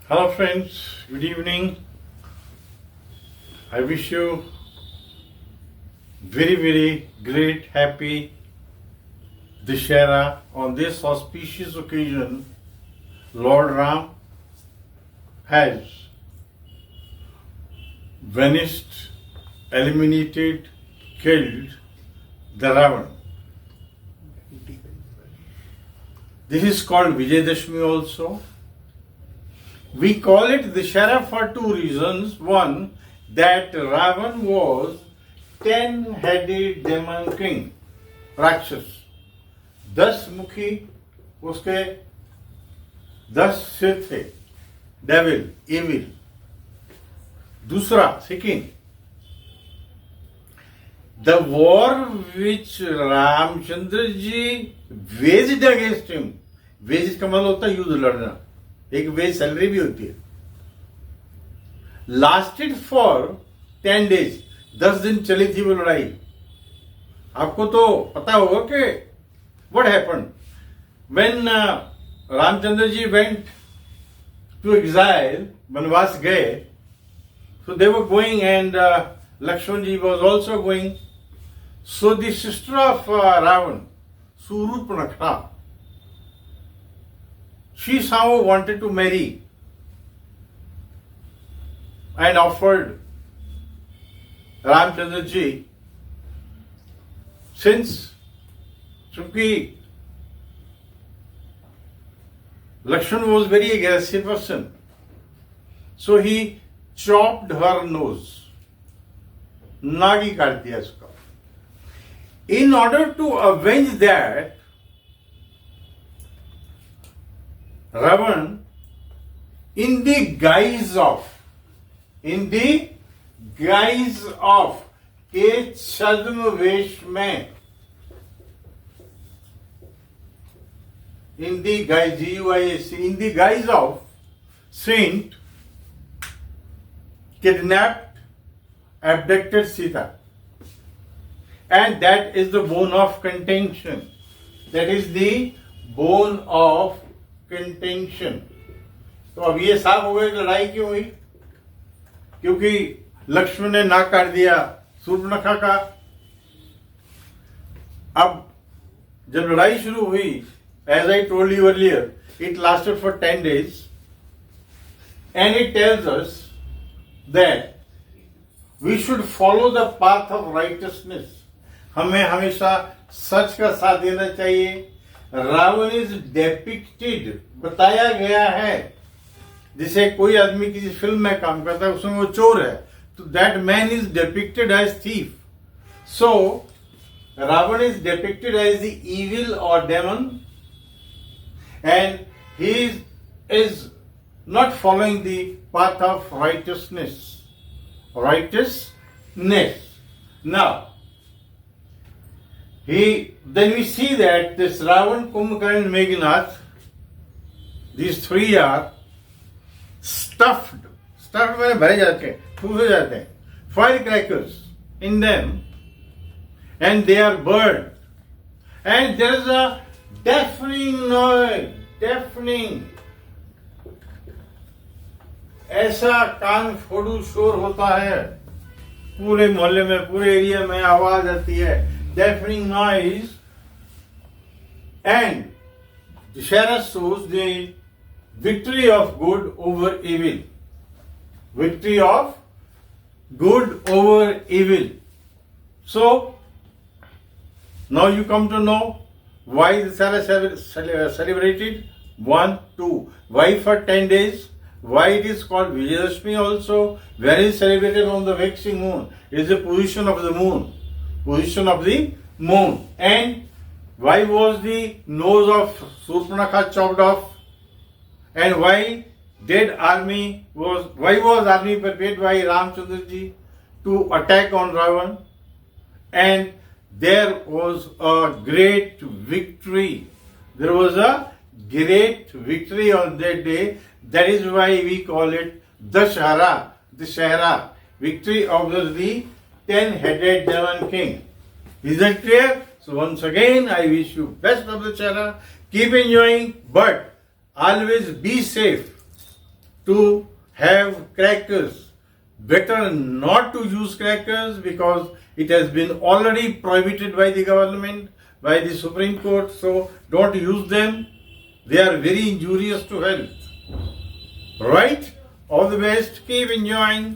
Hello, friends. Good evening. I wish you very great, happy Dashera. On this auspicious occasion, Lord Ram has vanished, eliminated, killed the Ravan. This is called Vijayadashmi also. We call it Dashera for two reasons. One, that Ravan was 10-headed demon king, राक्षस. 10 मुखी उसके 10 सिर थे, devil, evil. दूसरा, second, the war which Ramchandra ji waged against him. Wage का मतलब होता है युद्ध लड़ना, एक वेज सैलरी भी होती है. लास्टेड फॉर 10 days, 10 दिन चली थी वो लड़ाई. आपको तो पता होगा कि what happened when Ramchandra ji went to exile, वनवास गए. So they were going and Lakshman ji was also going. So the sister of Ravana, Surpanakha, she somehow wanted to marry and offered Ramchandra ji, since chunki Lakshman was very aggressive person, so he chopped her nose, nagi kaat diya uska. In order to avenge that, Ravan, in the guise of एक छद्म वेश में, in the guise, GUISE, in the guise of saint, kidnapped, abducted Sita, and that is the bone of contention. That is the bone of contention. तो अब ये साफ हो गया कि लड़ाई क्यों हुई, क्योंकि लक्ष्मण ने ना काट दिया सूर्पणखा का. अब जब लड़ाई शुरू हुई, as I told you earlier, it lasted for 10 days, and it tells us that we should follow the path of righteousness. हमें हमेशा सच का साथ देना चाहिए. रावण इज डेपिक्टेड, बताया गया है, जिसे कोई आदमी किसी फिल्म में काम करता है उसमें वो चोर है, तो that man is depicted as thief. So Ravana is depicted as the evil और demon, and he is not following the path of righteousness. Now then we see that this Ravan, Kumbhakarna and Meghnath, these three are stuffed में भरे जाते हैं, ठूसे जाते हैं, fire crackers in them, and they are burned, and there is a deafening noise, ऐसा कान फोड़ू शोर होता है, पूरे मोहल्ले में, पूरे एरिया में आवाज आती है, deafening noise. And Dashera shows the victory of good over evil. Victory of good over evil. So, now you come to know why Dashera is celebrated. 1, 2. Why for 10 days? Why it is called Vijayadashmi also? Where is celebrated on the waxing moon? It is the position of the moon. And why was the nose of Surpanakha chopped off? And why was army prepared by Ramchandra ji to attack on Ravan? And there was a great victory. There was a great victory on that day. That is why we call it Dashera, victory of the 10-headed demon king. Is that clear? So once again, I wish you best of the Dashera. Keep enjoying, but always be safe. to have crackers. Better not to use crackers because it has been already prohibited by the government, by the Supreme Court. So don't use them. They are very injurious to health. Right? All the best. Keep enjoying.